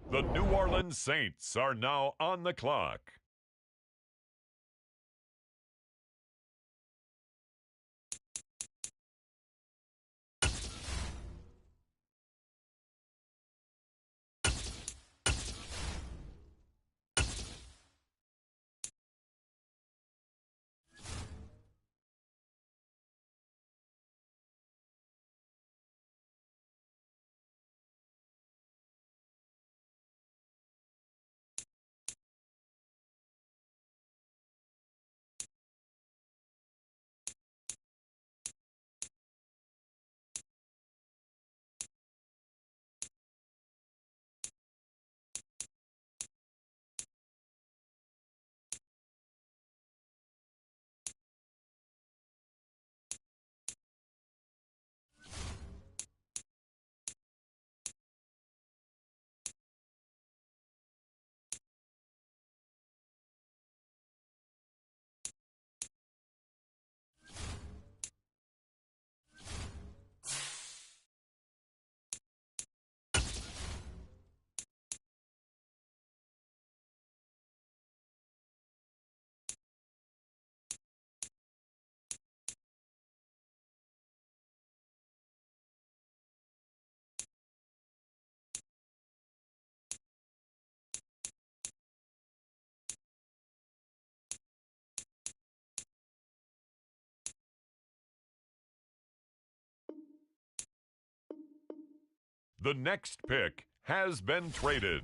The New Orleans Saints are now on the clock. The next pick has been traded.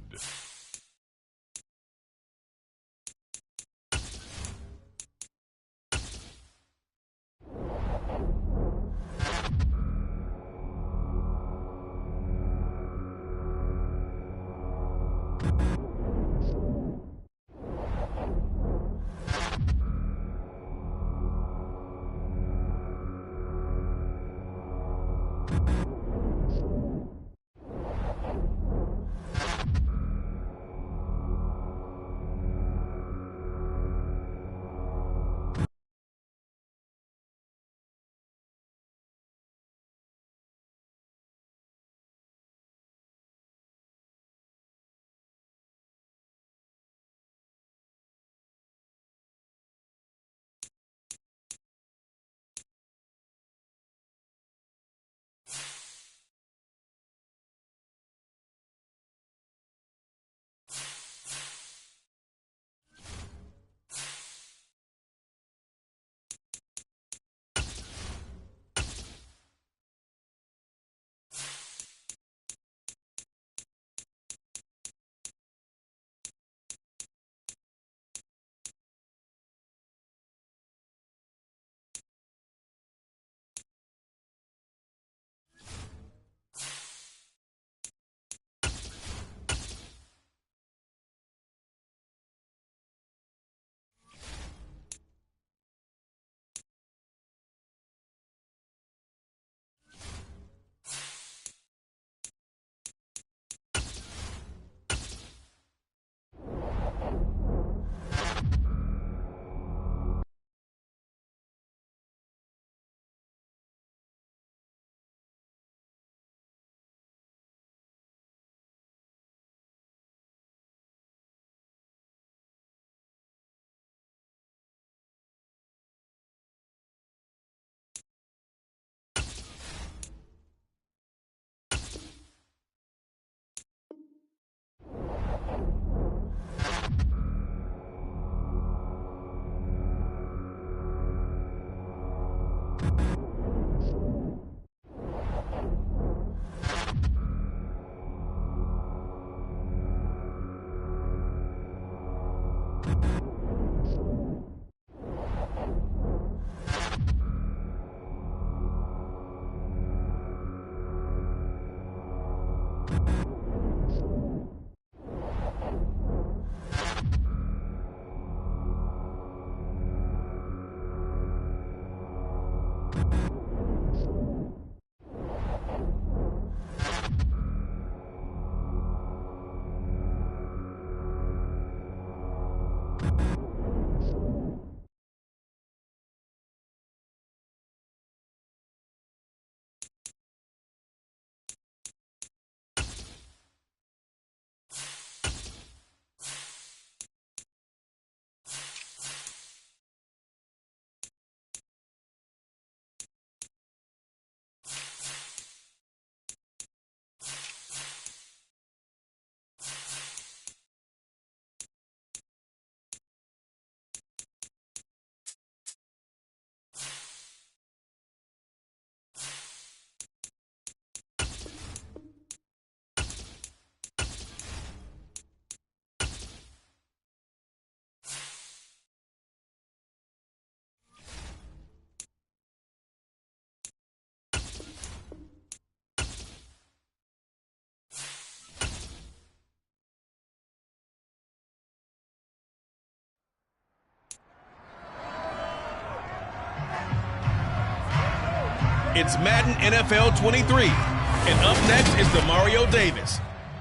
It's Madden NFL 23. And up next is Demario Davis,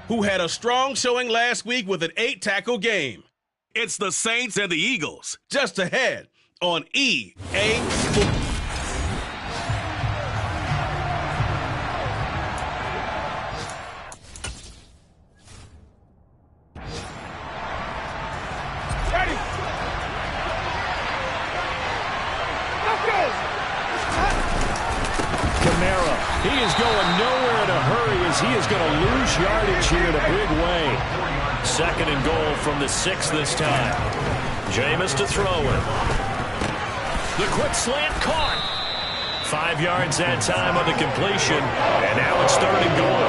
who had a strong showing last week with an 8-tackle game. It's the Saints and the Eagles, just ahead on EA Sports. He is going nowhere in a hurry as he is going to lose yardage here in a big way. 2nd and goal from the 6 this time. Jameis to throw it. The quick slant caught. 5 yards that time on the completion. And now it's 3rd and goal.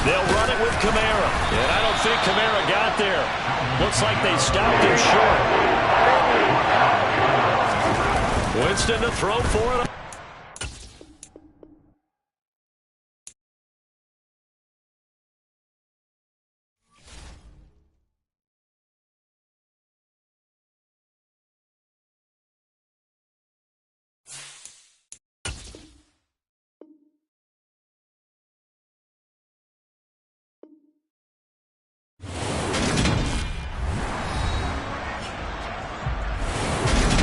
They'll run it with Kamara. And I don't think Kamara got there. Looks like they stopped him short. Winston to throw for it.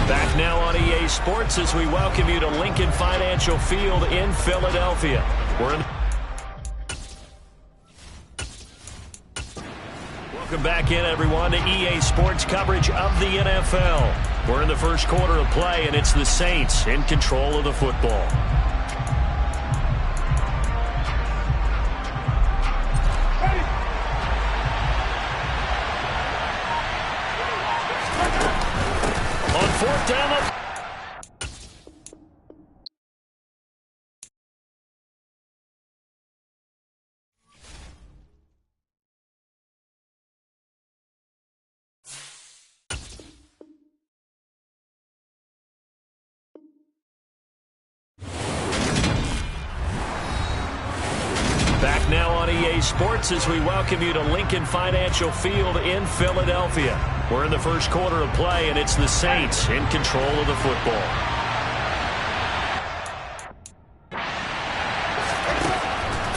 Back now on EA Sports as we welcome you to Lincoln Financial Field in Philadelphia. Welcome back in, everyone, to EA Sports coverage of the NFL. We're in the first quarter of play, and it's the Saints in control of the football. On 4th down. Back now on EA Sports as we welcome you to Lincoln Financial Field in Philadelphia. We're in the first quarter of play, and it's the Saints in control of the football.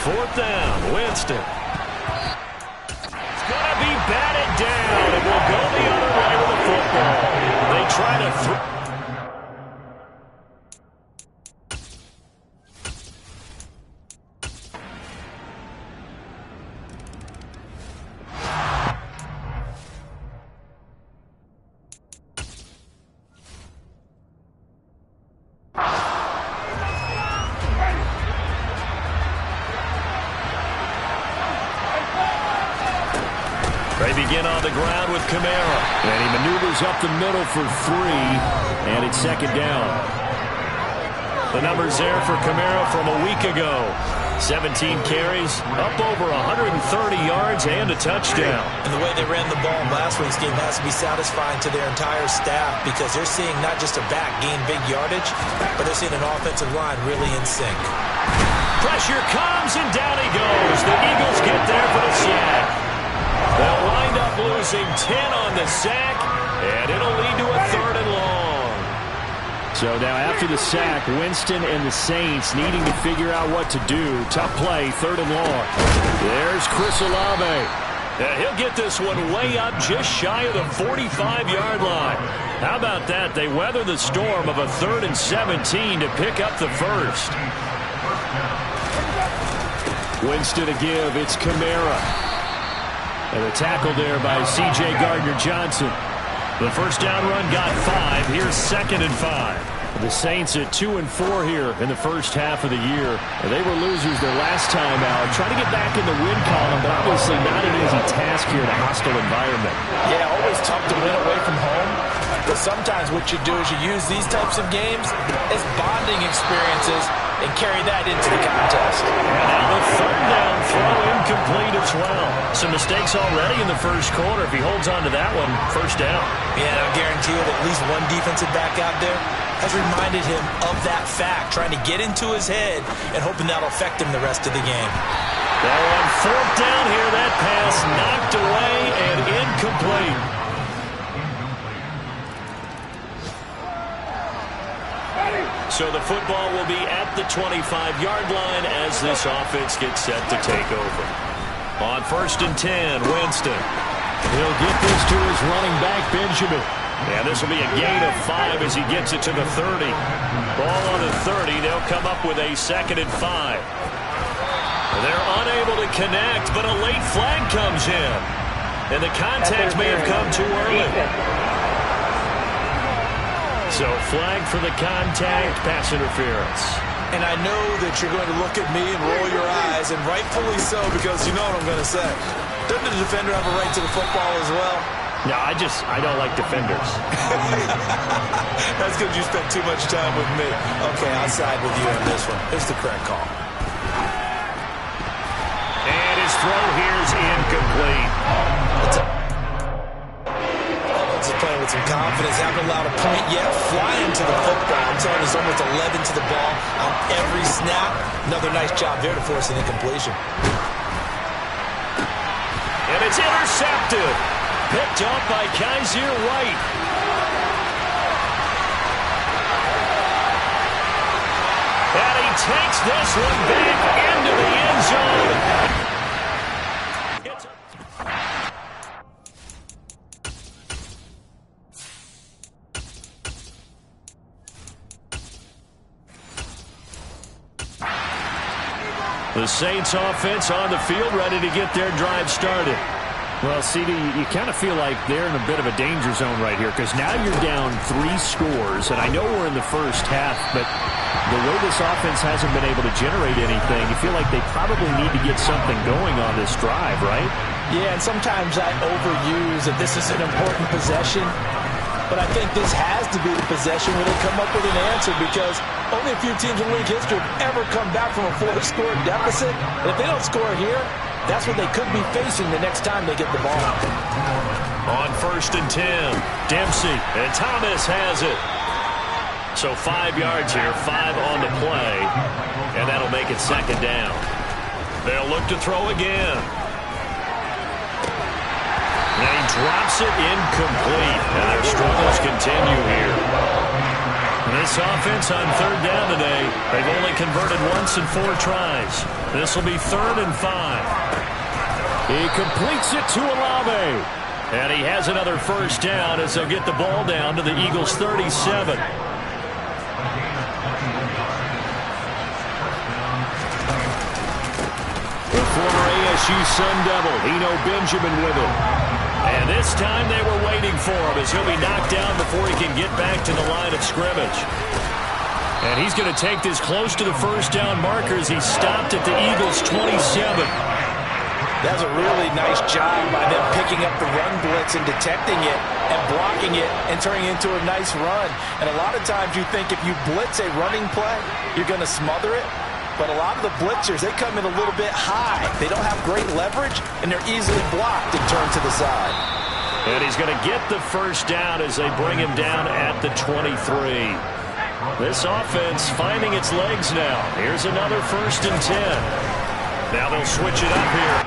Fourth down, Winston. It's going to be batted down, and will go the other way with the football. They try to throw. They begin on the ground with Kamara. And he maneuvers up the middle for 3. And it's 2nd down. The numbers there for Kamara from a week ago. 17 carries, up over 130 yards, and a touchdown. And the way they ran the ball last week's game has to be satisfying to their entire staff because they're seeing not just a back gain big yardage, but they're seeing an offensive line really in sync. Pressure comes, and down he goes. The Eagles get there for the sack. They'll wind up losing 10 on the sack, and it'll lead to a 3rd and long. So now after the sack, Winston and the Saints needing to figure out what to do. Tough play, 3rd and long. There's Chris Olave. He'll get this one way up just shy of the 45-yard line. How about that? They weather the storm of a 3rd and 17 to pick up the first. Winston to give. It's Kamara. And a tackle there by C.J. Gardner-Johnson. The first down run got 5. Here's 2nd and 5. The Saints at 2-4 here in the first half of the year. They were losers their last time out. Trying to get back in the win column, but obviously not an easy task here in a hostile environment. Yeah, always tough to win away from home. But sometimes what you do is you use these types of games as bonding experiences and carry that into the contest. And now the 3rd down throw incomplete as well. Some mistakes already in the first quarter. If he holds on to that one, 1st down. Yeah, I guarantee you that at least one defensive back out there has reminded him of that fact, trying to get into his head and hoping that'll affect him the rest of the game. They're on 4th down here. That pass knocked away and incomplete. So the football will be at the 25-yard line as this offense gets set to take over. On 1st and 10, Winston. He'll get this to his running back, Benjamin. And this will be a gain of 5 as he gets it to the 30. Ball on the 30. They'll come up with a 2nd and 5. They're unable to connect, but a late flag comes in. And the contact may have come too early. So flag for the contact, pass interference. And I know that you're going to look at me and roll your eyes, and rightfully so, because you know what I'm going to say. Doesn't the defender have a right to the football as well? No, I don't like defenders. That's because you spent too much time with me. Okay, I'll side with you on this one. It's the correct call. And his throw here is incomplete. Just playing with some confidence. Haven't allowed a point yet. Flying to the football. I'm telling you, there's almost 11 to the ball on every snap. Another nice job there to force an incompletion. And it's intercepted. Picked up by Kaiser White. And he takes this one back into the end zone. The Saints offense on the field, ready to get their drive started. Well, CD, you kind of feel like they're in a bit of a danger zone right here because now you're down 3 scores, and I know we're in the first half, but the way this offense hasn't been able to generate anything, you feel like they probably need to get something going on this drive, right? Yeah, and sometimes I overuse that this is an important possession, but I think this has to be the possession where they come up with an answer because only a few teams in league history have ever come back from a 4-score deficit. And if they don't score here, that's what they could be facing the next time they get the ball. On 1st and 10, Dempsey, and Thomas has it. So 5 yards here, 5 on the play, and that'll make it 2nd down. They'll look to throw again. And he drops it incomplete, and their struggles continue here. This offense on 3rd down today, they've only converted once in 4 tries. This will be 3rd and 5. He completes it to Olave. And he has another 1st down as they'll get the ball down to the Eagles' 37. The former ASU Sun Devil, Eno Benjamin with him. And this time they were waiting for him as he'll be knocked down before he can get back to the line of scrimmage. And he's going to take this close to the 1st down marker as he's stopped at the Eagles' 27. That's a really nice job by them picking up the run blitz and detecting it and blocking it and turning it into a nice run. And a lot of times you think if you blitz a running play, you're going to smother it. But a lot of the blitzers, they come in a little bit high. They don't have great leverage, and they're easily blocked and turned to the side. And he's going to get the 1st down as they bring him down at the 23. This offense finding its legs now. Here's another 1st and 10. Now they'll switch it up here.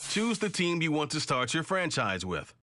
Choose the team you want to start your franchise with.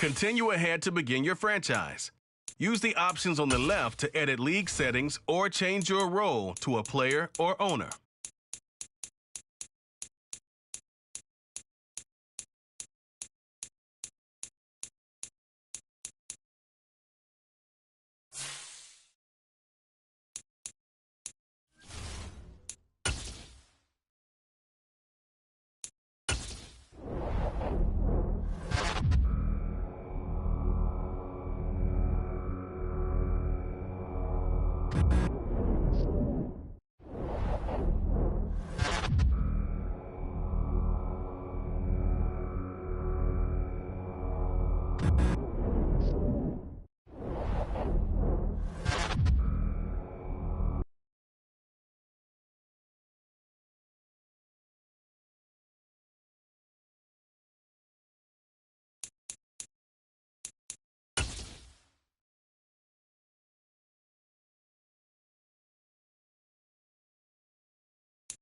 Continue ahead to begin your franchise. Use the options on the left to edit league settings or change your role to a player or owner.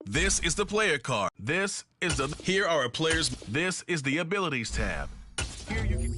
This is the player card. Here are a player's. This is the abilities tab. Here you can.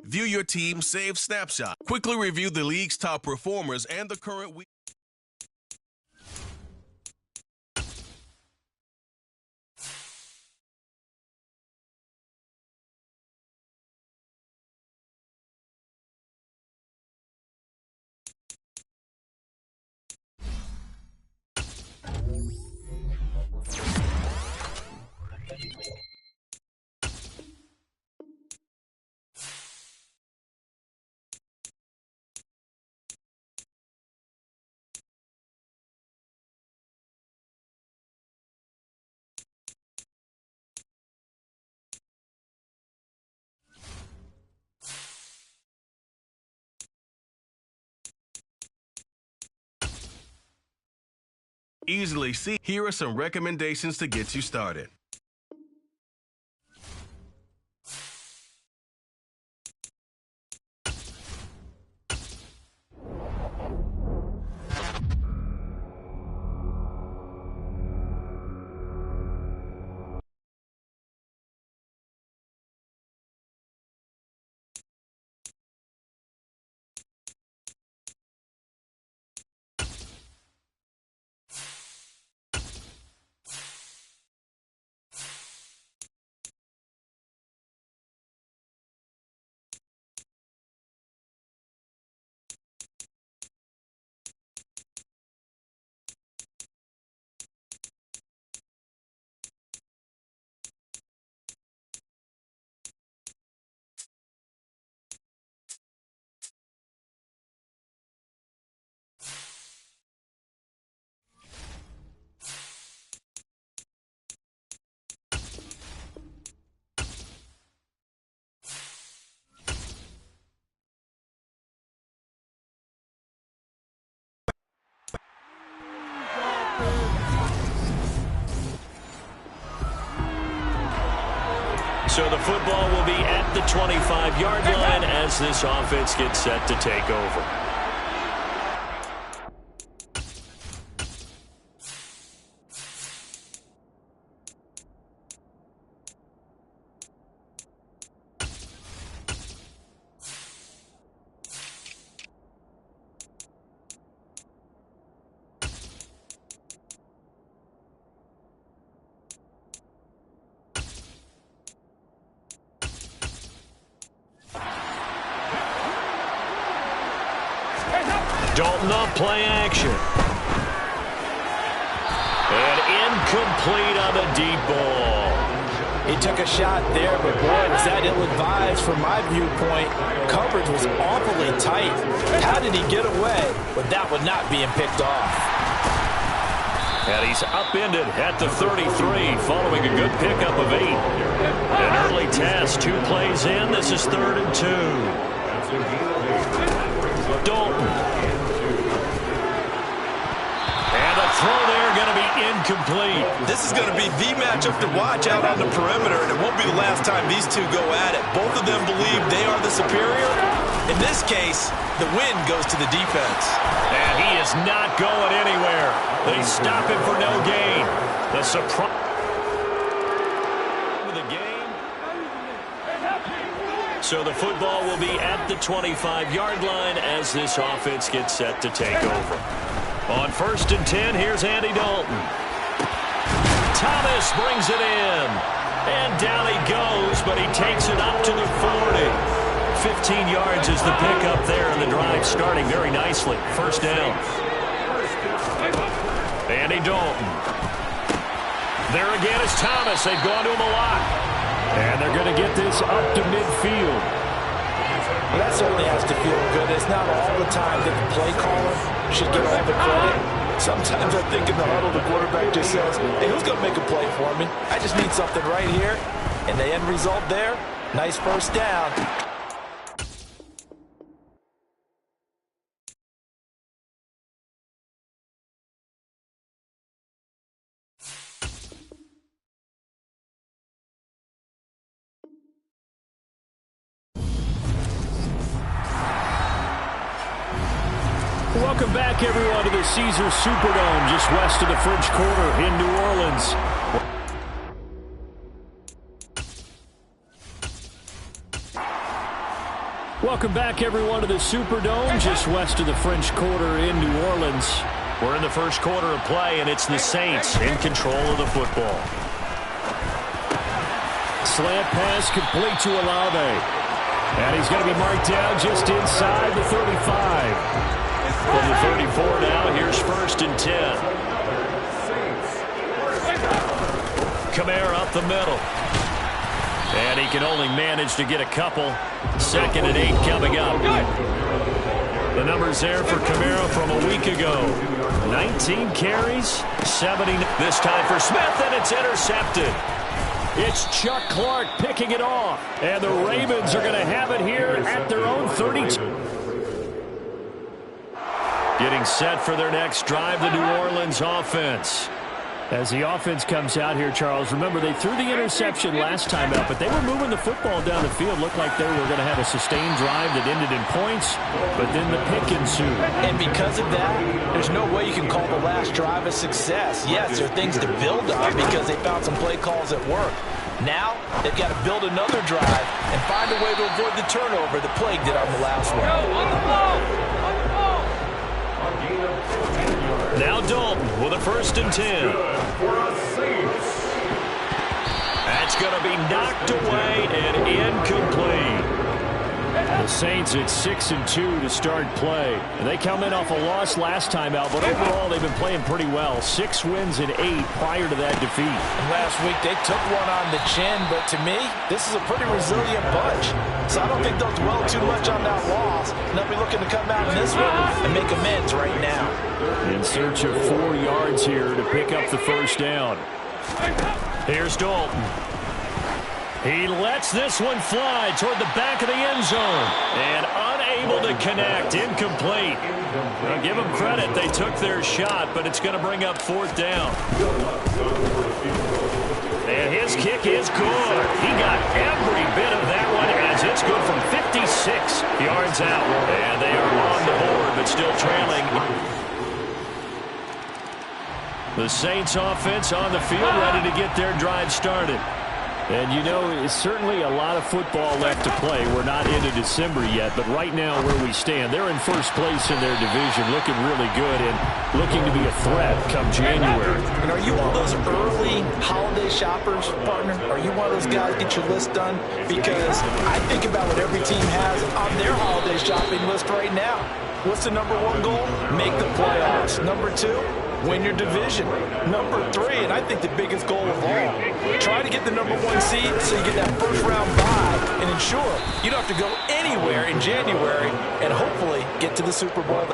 View your team's saved snapshot. Quickly review the league's top performers and the current week. easily see, here are some recommendations to get you started. So the football will be at the 25-yard line as this offense gets set to take over. Dalton up, play action. And incomplete on the deep ball. He took a shot there, but boy, was that ill-advised from my viewpoint. Coverage was awfully tight. How did he get away with that one not being picked off? And he's upended at the 33 following a good pickup of 8. An early task, 2 plays in. This is 3rd and 2. Dalton. And the throw there going to be incomplete. This is going to be the matchup to watch out on the perimeter, and it won't be the last time these two go at it. Both of them believe they are the superior. In this case, the win goes to the defense. And he is not going anywhere. They stop him for no gain. The surprise of the game. So the football will be at the 25-yard line as this offense gets set to take over. On 1st and 10, here's Andy Dalton. Thomas brings it in. And down he goes, but he takes it up to the 40. 15 yards is the pickup there, and the drive starting very nicely. 1st down. Andy Dalton. There again is Thomas. They've gone to him a lot. And they're going to get this up to midfield. Well, that certainly has to feel good. It's not all the time that the play caller should get all the credit. Sometimes I think in the huddle, the quarterback just says, hey, who's going to make a play for me? I just need something right here. And the end result there, nice 1st down. Welcome back, everyone, to the Caesars Superdome, just west of the French Quarter in New Orleans. Welcome back, everyone, to the Superdome, just west of the French Quarter in New Orleans. We're in the 1st quarter of play, and it's the Saints in control of the football. Slant pass complete to Olave. And he's going to be marked down just inside the 35. From the 34 now, here's 1st and 10. Kamara up the middle. And he can only manage to get a couple. 2nd and 8 coming up. The numbers there for Kamara from a week ago. 19 carries, 70. This time for Smith, and it's intercepted. It's Chuck Clark picking it off. And the Ravens are going to have it here at their own 32. Getting set for their next drive, the New Orleans offense. As the offense comes out here, Charles, remember they threw the interception last time out, but they were moving the football down the field. Looked like they were going to have a sustained drive that ended in points, but then the pick ensued. And because of that, there's no way you can call the last drive a success. Yes, there are things to build on because they found some play calls that work. Now, they've got to build another drive and find a way to avoid the turnover that plagued it on the last one. Now Dalton with a 1st and 10. That's going to be knocked away and incomplete. The Saints at 6-2 to start play. And they come in off a loss last time out, but overall they've been playing pretty well. 6 wins and 8 prior to that defeat. And last week they took one on the chin, but to me, this is a pretty resilient bunch. So I don't think they'll dwell too much on that loss. And they'll be looking to come out in this one and make amends right now. In search of 4 yards here to pick up the 1st down. Here's Dalton. He lets this one fly toward the back of the end zone. And unable to connect. Incomplete. Now give them credit. They took their shot, but it's going to bring up 4th down. And his kick is good. He got every bit of that one as it's good from 56 yards out. And they are on the board, but still trailing. The Saints offense on the field, ready to get their drive started. And, you know, it's certainly a lot of football left to play. We're not into December yet, but right now where we stand, they're in 1st place in their division, looking really good and looking to be a threat come January. And are you one of those early holiday shoppers, partner? Are you one of those guys get your list done? Because I think about what every team has on their holiday shopping list right now. What's the number 1 goal? Make the playoffs. Number 2? Win your division. Number 3, and I think the biggest goal of all, try to get the number 1 seed so you get that 1st round bye and ensure you don't have to go anywhere in January and hopefully get to the Super Bowl.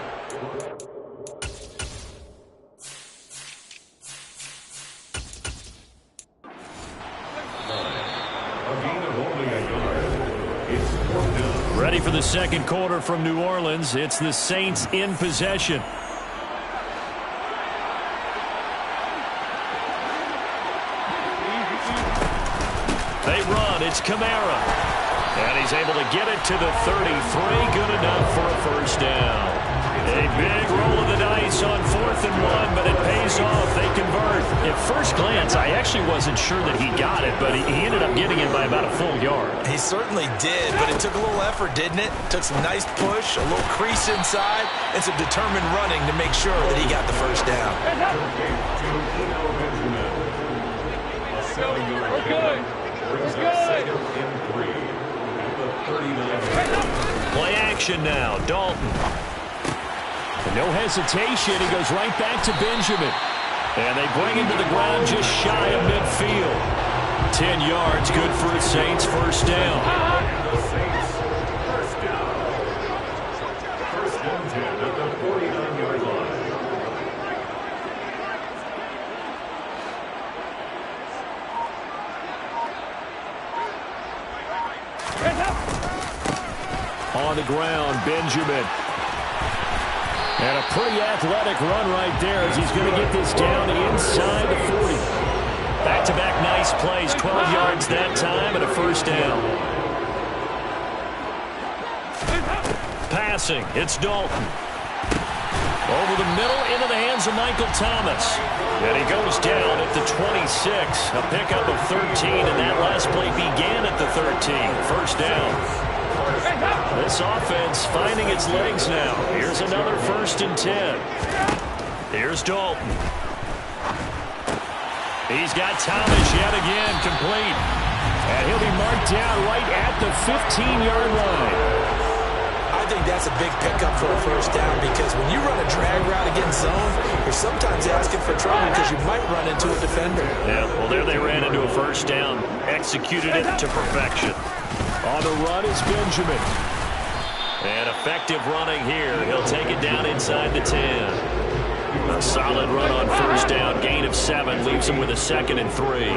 Ready for the 2nd quarter from New Orleans. It's the Saints in possession. They run. It's Kamara. And he's able to get it to the 33. Good enough for a 1st down. A big roll of the dice on 4th and 1, but it pays off. They convert. At first glance, I actually wasn't sure that he got it, but he ended up getting it by about a full yard. He certainly did, but it took a little effort, didn't it? Took some nice push, a little crease inside, and some determined running to make sure that he got the 1st down. Play action now. Dalton. No hesitation. He goes right back to Benjamin. And they bring him to the ground just shy of midfield. 10 yards, good for the Saints. 1st down. First and 10 at the 49-yard line. On the ground, Benjamin. And a pretty athletic run right there as he's going to get this down inside the 40. Back-to-back nice plays, 12 yards that time and a 1st down. Passing, it's Dalton. Over the middle, into the hands of Michael Thomas. And he goes down at the 26. A pickup of 13, and that last play began at the 13. 1st down. This offense finding its legs now. Here's another 1st and 10. Here's Dalton. He's got Thomas yet again, complete. And he'll be marked down right at the 15-yard line. I think that's a big pickup for a 1st down because when you run a drag route against zone, you're sometimes asking for trouble because you might run into a defender. Yeah, well, there they ran into a 1st down. Executed it to perfection. On the run is Benjamin. And effective running here. He'll take it down inside the 10. A solid run on 1st down. Gain of 7 leaves him with a 2nd and 3.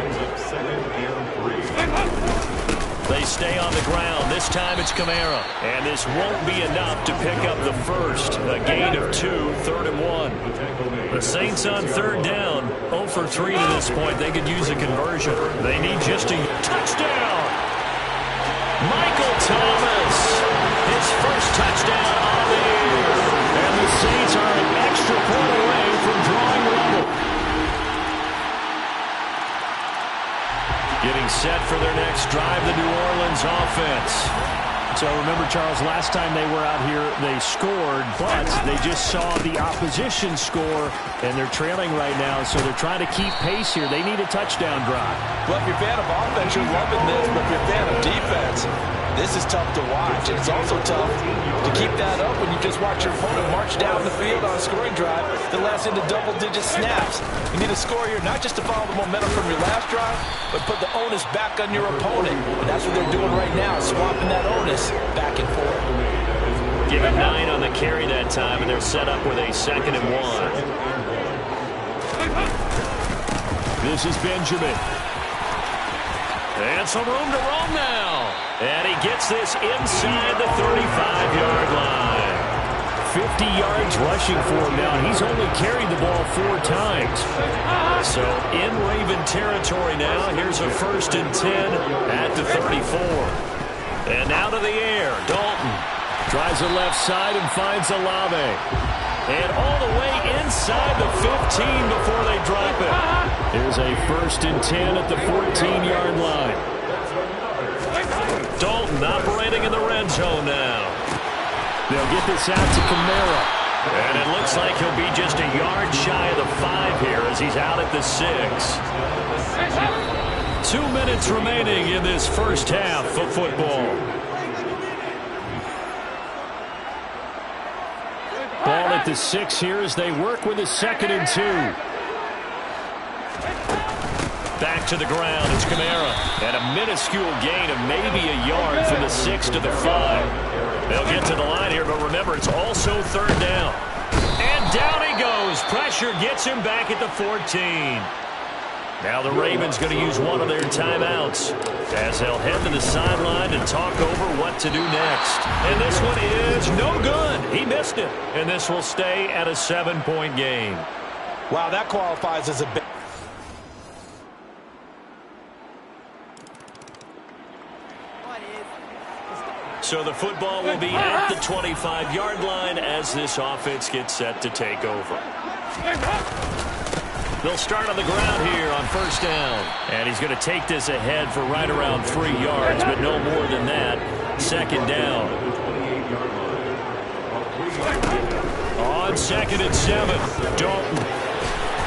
They They stay on the ground. This time it's Kamara. And this won't be enough to pick up the first. A gain of 2, 3rd and 1. The Saints on 3rd down. 0 for 3 to this point. They could use a conversion. They need just a touchdown. Michael Thomas. His first touchdown on the year. And the Saints are an extra point away from drawing level. Getting set for their next drive, the New Orleans offense. So remember, Charles, last time they were out here, they scored, but they just saw the opposition score, and they're trailing right now, so they're trying to keep pace here. They need a touchdown drive. Well, if you're a fan of offense, you're loving this, but if you're a fan of defense, this is tough to watch. And it's also tough to keep that up when you just watch your opponent march down the field on a scoring drive that lasts into double-digit snaps. You need a score here not just to follow the momentum from your last drive, but put the onus back on your opponent. And that's what they're doing right now, swapping that onus back and forth. Give him 9 on the carry that time, and they're set up with a 2nd and 1. This is Benjamin. And some room to roam now. And he gets this inside the 35-yard line. 50 yards rushing for him now. He's only carried the ball 4 times. So in Raven territory now. Here's a 1st and 10 at the 34. And now to the air. Dalton Tries the left side and finds Olave. and all the way inside the 15 before they drop it. Here's a 1st and 10 at the 14-yard line. Dalton operating in the red zone now. They'll get this out to Kamara. And it looks like he'll be just a yard shy of the 5 here as he's out at the 6. 2 minutes remaining in this first half of football. Ball at the 6 here as they work with a 2nd and 2. Back to the ground, it's Kamara. And a minuscule gain of maybe a yard from the 6 to the 5. They'll get to the line here, but remember, it's also 3rd down. And down he goes. Pressure gets him back at the 14. Now the Ravens going to use one of their timeouts as they'll head to the sideline to talk over what to do next. And this one is no good. He missed it. And this will stay at a 7-point game. Wow, that qualifies as a big. So the football will be at the 25-yard line as this offense gets set to take over. They'll start on the ground here on 1st down. And he's going to take this ahead for right around 3 yards, but no more than that. 2nd down. On 2nd and 7, Dalton.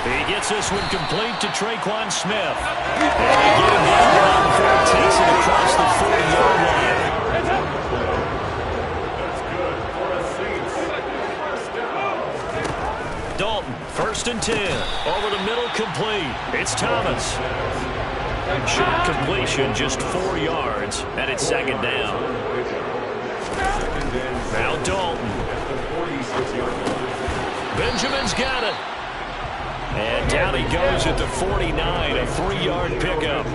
He gets this one complete to Traquan Smith. And they get him down around the 4, takes it across the 40-yard line. Dalton, 1st and 10. Over the middle, complete. It's Thomas. Short completion, just 4 yards, and it's 2nd down. Now Dalton. Benjamin's got it. And down he goes at the 49, a 3-yard pickup.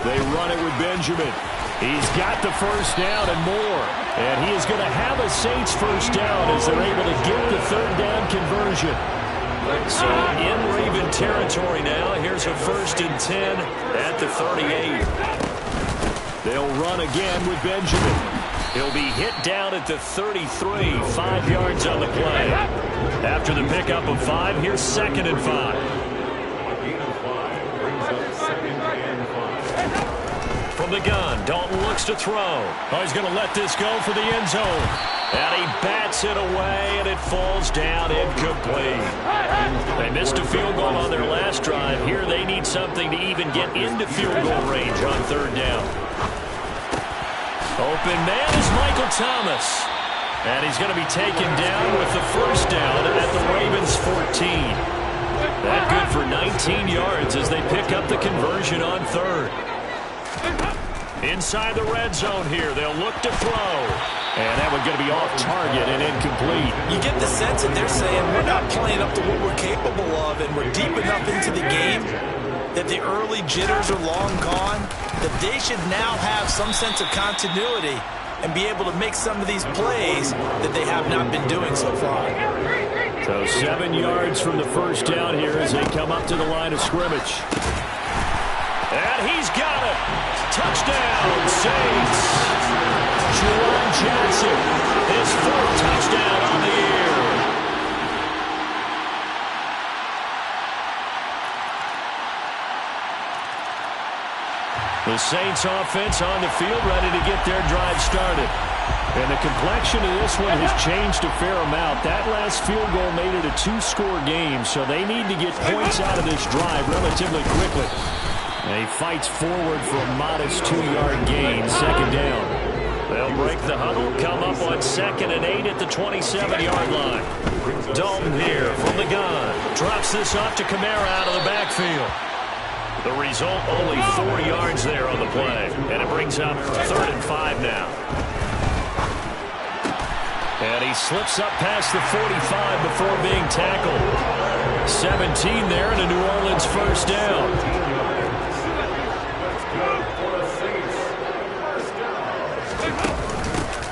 They run it with Benjamin. He's got the 1st down and more. And he is going to have a Saints 1st down as they're able to get the 3rd down conversion. So in Raven territory now, here's a 1st and 10 at the 38. They'll run again with Benjamin. He'll be hit down at the 33, 5 yards on the play. After the pickup of 5, here's 2nd and 5. From the gun, Dalton looks to throw. Oh, he's going to let this go for the end zone. And he bats it away, and it falls down incomplete. They missed a field goal on their last drive. Here they need something to even get into field goal range on 3rd down. Open man is Michael Thomas. And he's going to be taken down with the 1st down at the Ravens 14. That good for 19 yards as they pick up the conversion on 3rd. Inside the red zone here, they'll look to throw. And that one's going to be off target and incomplete. You get the sense that they're saying we're not playing up to what we're capable of, and we're deep enough into the game that the early jitters are long gone, that they should now have some sense of continuity and be able to make some of these plays that they have not been doing so far. So 7 yards from the first down here as they come up to the line of scrimmage. And he's got it. Touchdown, Saints. Juwan Johnson, his 4th touchdown on the year. The Saints offense on the field, ready to get their drive started. And the complexion of this one has changed a fair amount. That last field goal made it a 2-score game, so they need to get points out of this drive relatively quickly. And he fights forward for a modest 2-yard gain, 2nd down. They'll break the huddle, come up on 2nd and 8 at the 27-yard line. Dalton here from the gun. Drops this off to Kamara out of the backfield. The result, only 4 yards there on the play. And it brings up 3rd and 5 now. And he slips up past the 45 before being tackled. 17 there and a New Orleans 1st down.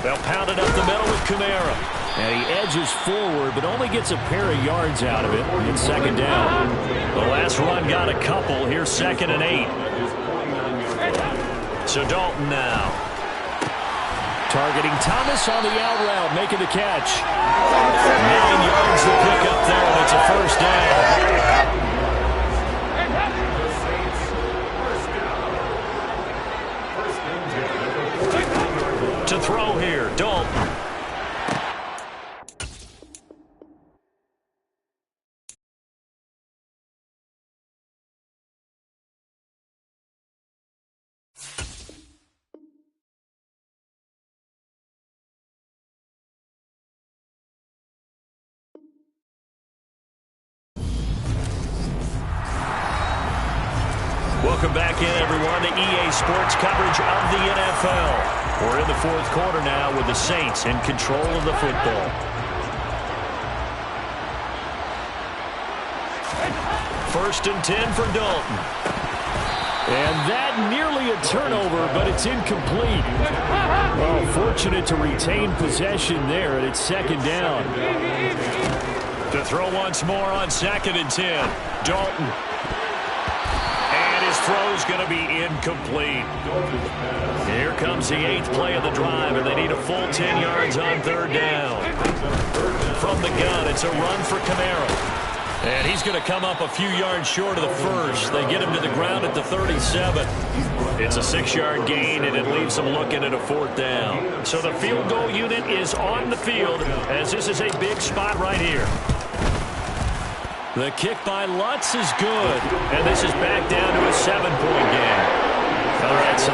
They'll pound it up the middle with Kamara. And he edges forward, but only gets a pair of yards out of it in 2nd down. The last run got a couple. Here's 2nd and 8. So Dalton now. Targeting Thomas on the out route, making the catch. 9 yards to pick up there, and it's a 1st down. To throw here, Dalton. Welcome back in, everyone, to EA Sports coverage of the NFL. We're in the 4th quarter now with the Saints in control of the football. First and 10 for Dalton. And that nearly a turnover, but it's incomplete. Oh, fortunate to retain possession there, and it's 2nd down. To throw once more on 2nd and 10. Dalton. His throw's going to be incomplete. Here comes the 8th play of the drive, and they need a full 10 yards on 3rd down. From the gun, it's a run for Kamara. And he's going to come up a few yards short of the first. They get him to the ground at the 37. It's a 6-yard gain, and it leaves them looking at a 4th down. So the field goal unit is on the field, as this is a big spot right here. The kick by Lutz is good, and this is back down to a 7-point game. All right, so